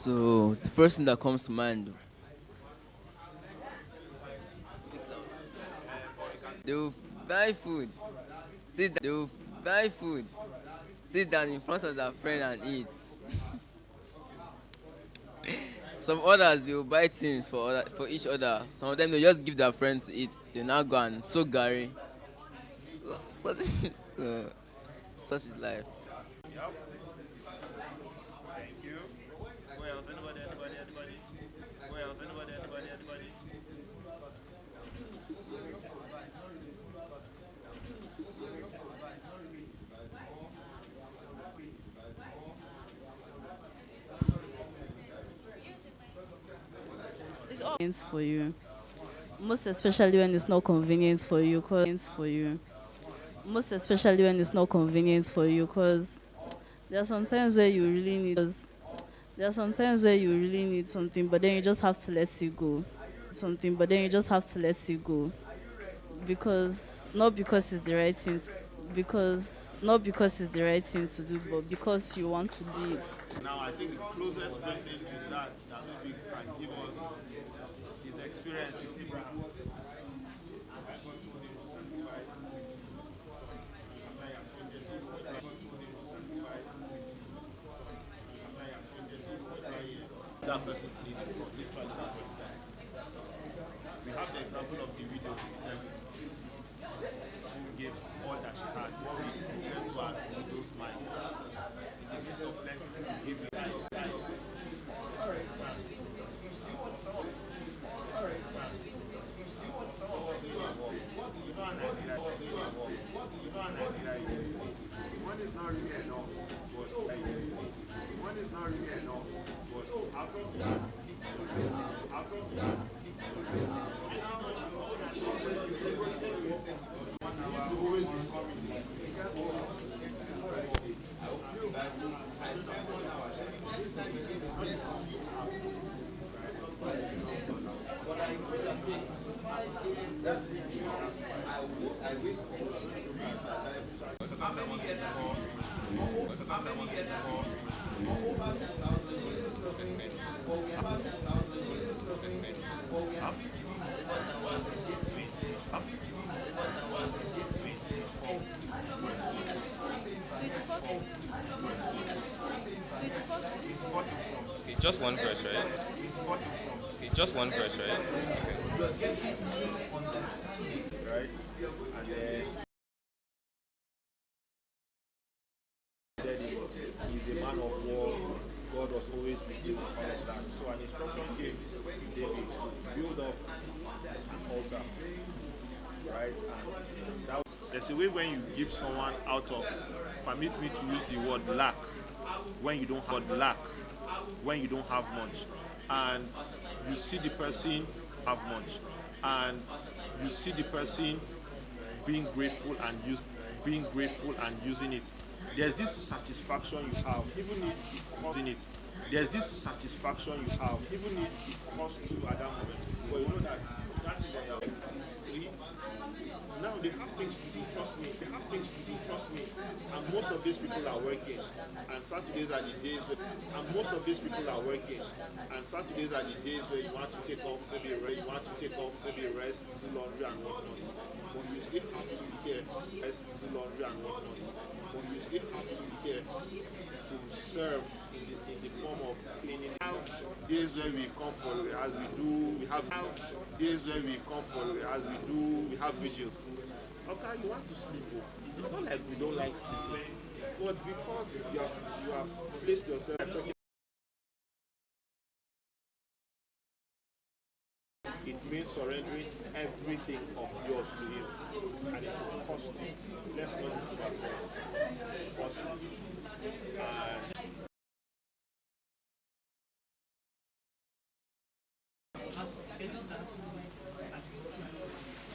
So the first thing that comes to mind, they will buy food, they will buy food, sit down in front of their friend and eat. Some others they will buy things for each other. Some of them they just give their friends to eat. They now go and soak Gary. So, so such is life. Yep. Thank you. Who else? Anybody? Who else? Anybody? It's all for you. Most especially when it's not convenient for you, most especially when it's not convenient for you, cause there are sometimes where you really need. There are sometimes where you really need something, but then you just have to let it go. Because not because it's the right thing, not because it's the right thing to do, but because you want to do it. Now, I think the closest person to that maybe can give us his experience is Abraham. That person's need for literally that person. We have the example of the video. She gave all that she had, what we refer to as widow's mind. In the midst of plenty, people give me life. One is not really enough, but one is not really enough, but after Okay, just one verse, right? Okay, just one verse, right? Okay. right? And then he's a man of war. God was always with him and all of that. So an instruction came to David to build up an altar, right? And that, there's a way when you give someone out of, permit me to use the word lack, when you don't have much, and you see the person have much, and you see the person being grateful and using it. There's this satisfaction you have, even if using it. There's this satisfaction you have, even if it costs you at that moment. But you know that that's in their now they have things to do, trust me. And most of these people are working. And Saturdays are the days where you want to take off, maybe rest, do laundry and whatnot. But you still have to be here, rest, do laundry and whatnot. But you still have to be here to serve in the form of cleaning house. Days where we come for as we have house. Days where we come for as we have vigils. Okay, you want to sleep. It's not like we don't like sleeping, but because you have placed yourself talking, it means surrendering everything of yours to him, and it will cost you. Let's not deceive ourselves. It will cost you.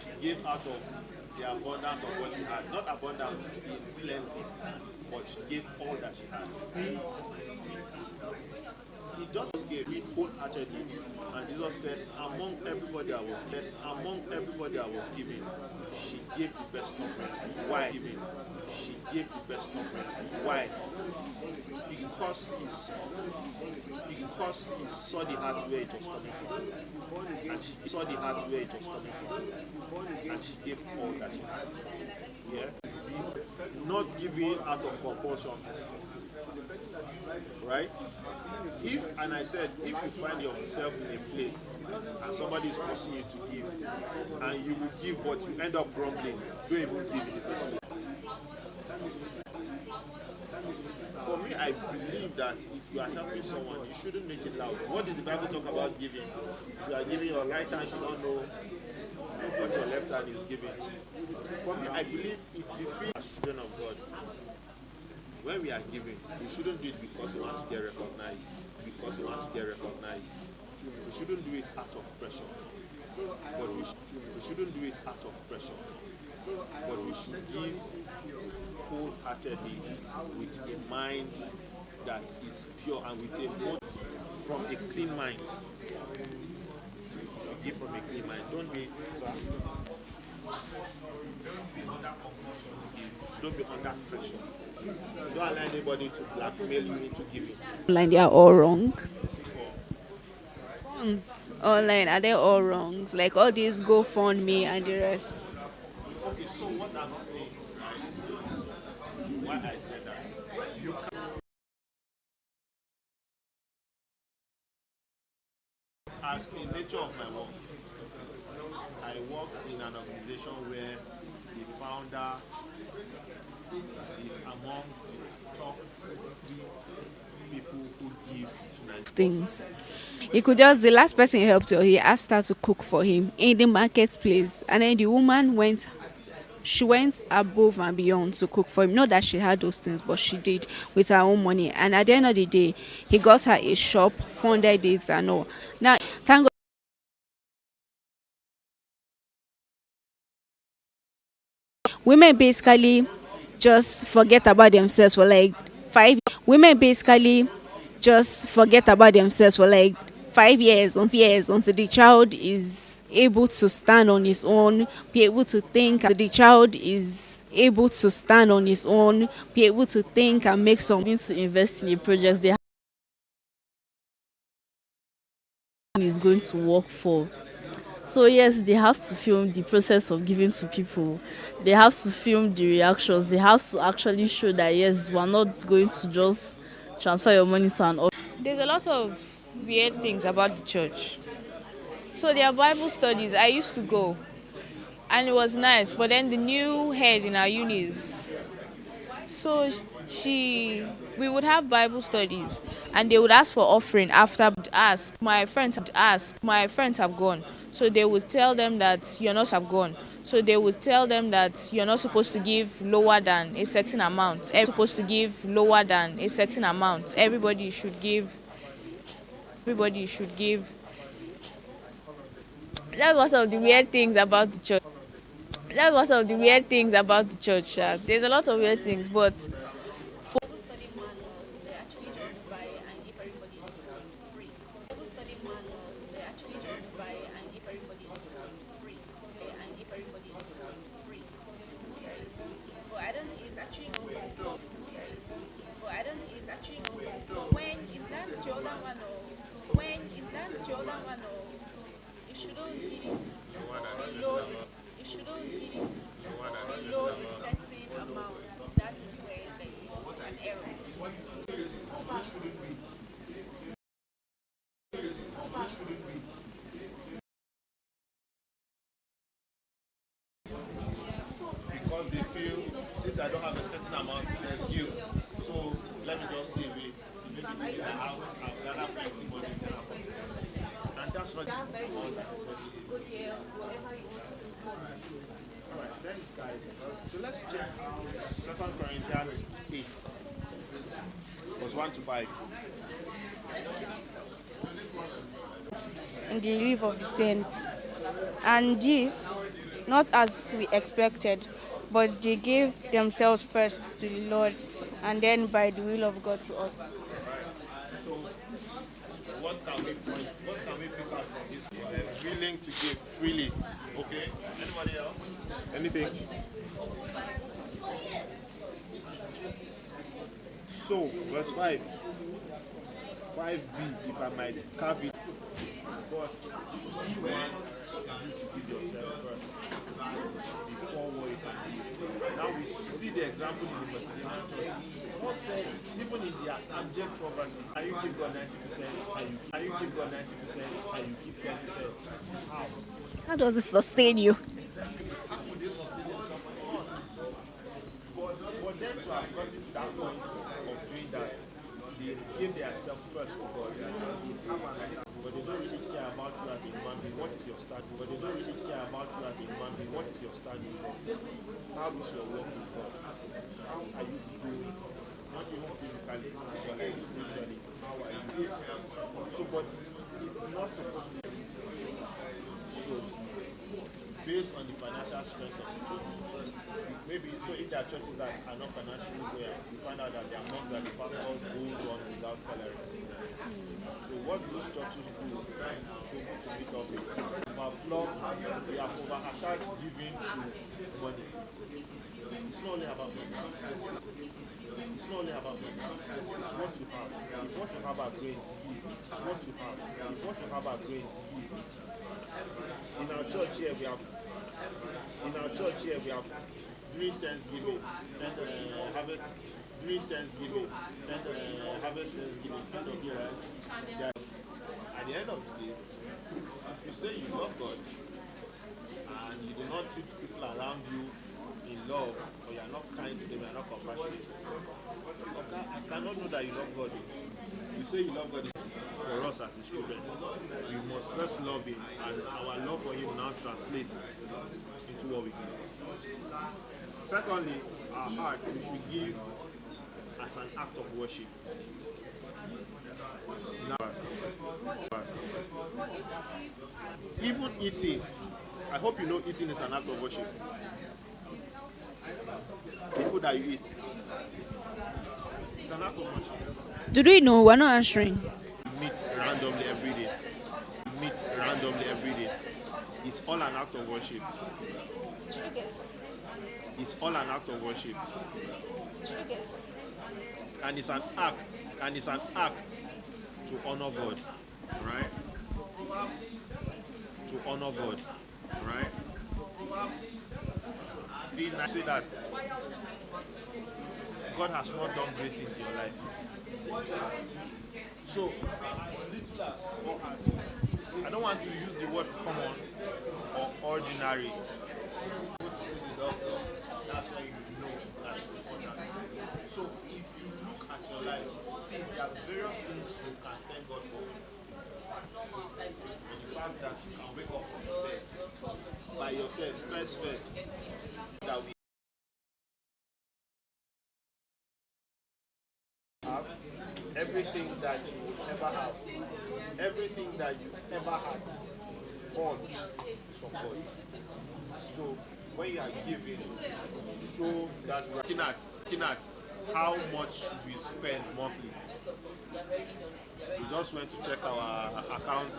She gave out of the abundance of what she had. Not abundance in plenty, but she gave all that she had. He just gave it wholeheartedly. And Jesus said, among everybody I was giving, she gave the best offering. Why? She gave the best offering. Why? Because he saw the heart where it was coming from. And she saw the heart where it was coming from. And she gave all that she had. Yeah? Not giving out of compulsion. Right? And I said, if you find yourself in a place and somebody is forcing you to give, and you will give but you end up grumbling, don't even give in the first place. For me, I believe that if you are helping someone, you shouldn't make it loud. What did the Bible talk about giving? If you are giving your right hand, you don't know what your left hand is giving. For me, I believe if you feel as children of God, when we are giving, we shouldn't do it because we want to get recognized. We shouldn't do it out of pressure. But we shouldn't do it out of pressure. But we should give wholeheartedly with a mind that is pure and with a motive from a clean mind. You should give from a clean mind. Don't be under pressure. Don't allow anybody to blackmail you into giving. Online, they are all wrong. Online, are they all wrong? Like all these GoFundMe and the rest. Okay, so what I'm saying, why I said that, as the nature of my work, I work in an organization where the founder is among the top 3 people who give to Nigeria. Things. He could just, the last person he helped her, he asked her to cook for him in the marketplace. And then the woman went above and beyond to cook for him. Not that she had those things, but she did with her own money. And at the end of the day, he got her a shop, funded it and all. Now, thank God. Women basically just forget about themselves for like 5 women basically just forget about themselves for like 5 years until the child is able to stand on his own, be able to think. The child is able to stand on his own, be able to think and make some. Going to invest in a project they is going to work for. So yes, they have to film the process of giving to people. They have to film the reactions. They have to actually show that yes, we're not going to just transfer your money to an. There's a lot of weird things about the church. So their Bible studies, I used to go, and it was nice. But then the new head in our unis, so we would have Bible studies, and they would ask for offering after. My friends have gone, so they would tell them that you're not have gone. So they would tell them that you're not supposed to give lower than a certain amount. Everybody should give. That's one of the weird things about the church. There's a lot of weird things, but because they feel since I don't have a certain amount, there's guilt. So let me just stay away to make it maybe that I'll gather plenty money. And that's not the one that is necessary. Alright, thanks guys. So let's check out 2 Corinthians 8, verse 1 to 5. In the relief of the saints. And this, not as we expected, but they gave themselves first to the Lord, and then by the will of God to us. So what can we pick out from this? and willing to give freely. Okay. Anybody else? Anything? So, verse 5. 5b, if I might carve it. But you want you to give yourself first before what you can give. Now we see the example in the Macedonian church. Paul said, even in their abject poverty, can you give God 90% and you give God 90% and you give 10%? How? How does it sustain you? How would they sustain themselves? But then to have gotten to that point of doing that, they gave themselves first to God. But they don't really care about you as a human being. What is your stand? But they don't really care about you as a human being. What is your stand with God? How is your walk with God? How are you doing? Not even physically, but like spiritually. How are you? So, but it's not supposed to be so based on the financial strength of the church. Maybe so if there are churches that are not financially well, you find out that there are months that the pastor goes on without salary. So what those churches do to meet up with we have over-attached giving to money. It's not only about money. It's not only about money. It's what you have. If what you have are great, give. It's what you have. If what you have are great, give. In our church here we have during Thanksgiving and harvest during Thanksgiving and harvest Thanksgiving end of year, right? At the end of the day, you say you love God and you do not treat people around you in love, or you are not kind to them, you are not compassionate. Okay, I cannot know that you love God. You say you love God for us as His children. We must first love Him, and our love for Him now translates into what we do. Secondly, our heart we should give as an act of worship. Now, even eating, I hope you know eating is an act of worship. The food that you eat, it's an act of worship. Do they know? We're not answering. Meet randomly every day. Meet randomly every day. It's all an act of worship. It's all an act of worship. And it's an act to honor God. Right? To honor God. Right? Being nice, say that God has not done great things in your life. So, I don't want to use the word common or ordinary. Go to see the doctor, that's why you know that it's ordinary. So, if you look at your life, see there are various things you can thank God for. And the fact that you can wake up from your bed by yourself, first, that we have everything that you will ever have, everything that you ever had, all is from God. So when you are giving, show that we are looking at how much we spend monthly. We just went to check our account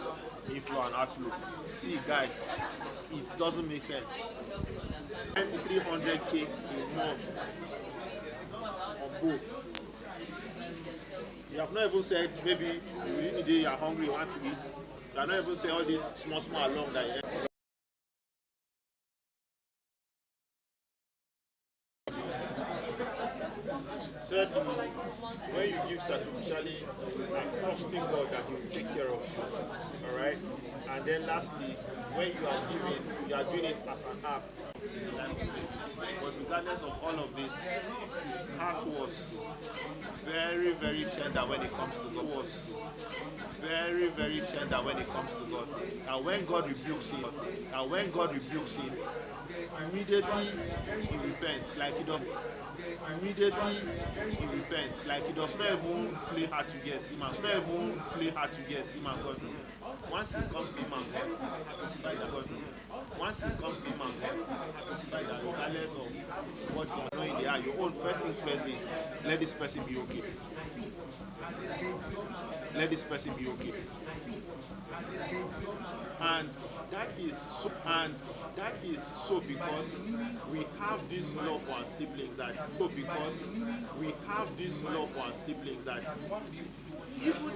inflow and outflow. See guys, it doesn't make sense. 300k a month on both. You have not even said maybe within the day you are hungry, you want to eat. You have not even said all these small along that you Thirdly, when you give sacrificially, and trusting God that He will take care of you. Alright? And then lastly, when you are giving, you are doing it as an act. But regardless of all of this, his heart was very, very tender when it comes to God. Was very, very tender when it comes to God. And when God rebukes him, immediately he repents like he does. Immediately he repents like he does not even play hard to get him and God. Once he comes to him and God, he's satisfied that God. Once he comes to him and God, he's satisfied that regardless of what you are knowing they are, your own first things first is let this person be okay. Let this person be okay. And that is so because we have this love for our siblings that even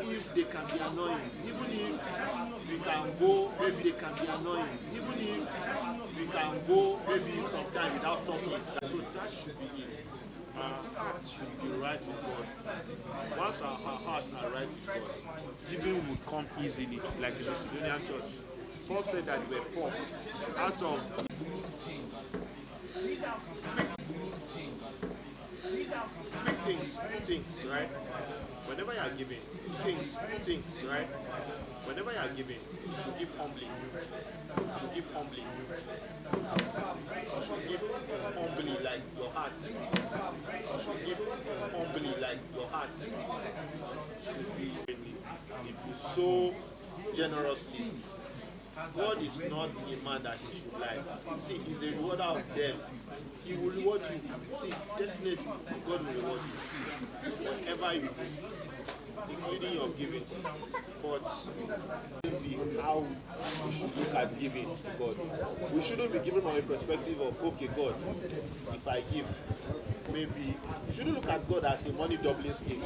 if they can be annoying, even if we can go, maybe they can be annoying, even if we can go maybe sometime without talking. So that should be it. Our hearts should be right with God. Once our hearts are right with God, giving will come easily, like the Macedonian church. Paul said that we were poor out of two things, right? Whenever you are giving, two things, right? Whenever you are giving, you should give humbly. You should give humbly. You should give humbly like your heart. You should give humbly like your heart. Should be if you sow generously. God is not a man that he should lie. See, he's a rewarder of them. He will reward you. See, definitely, God will reward you. Whatever you do, including your giving. But how we should look at giving to God. We shouldn't be giving from a perspective of, okay, God, if I give, maybe, you shouldn't look at God as a money doubling scheme.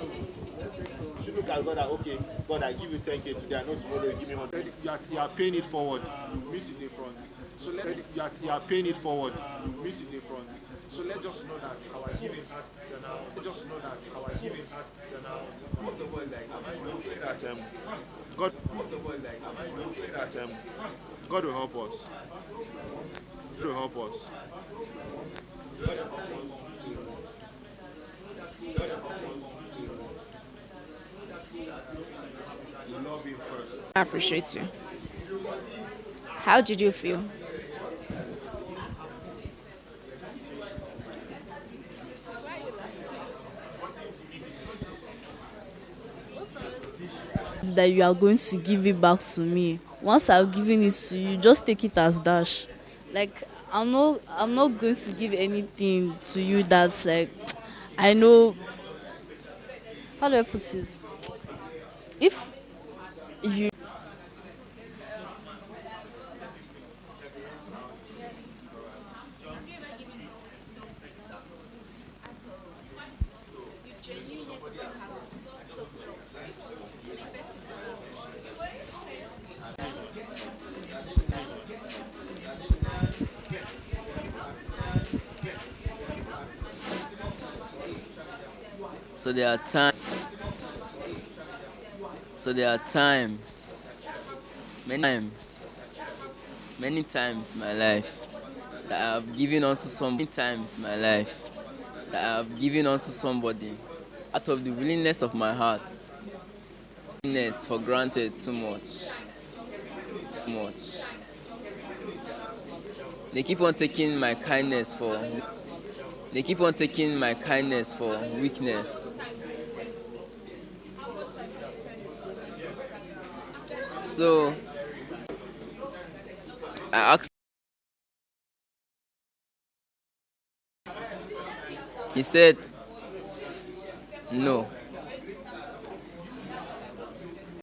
You should look at God as, okay, God, I give you 10K today, I know tomorrow you give me 100. You are paying it forward, you meet it in front. So you are paying it forward, you meet it in front. So let's just know that our giving has eternal. Just know that our giving has eternal. What's the word like? That God. What's the word like? That God will help us. God will help us. God will help us. God will help us. You love him first. I appreciate you. How did you feel? That you are going to give it back to me. Once I've given it to you, just take it as dash. Like I'm not going to give anything to you that's like I know how do I put this? If you So there are times, many times in my life that I have given unto somebody out of the willingness of my heart. Willingness for granted too much. They keep on taking my kindness for weakness. So I asked, he said, no.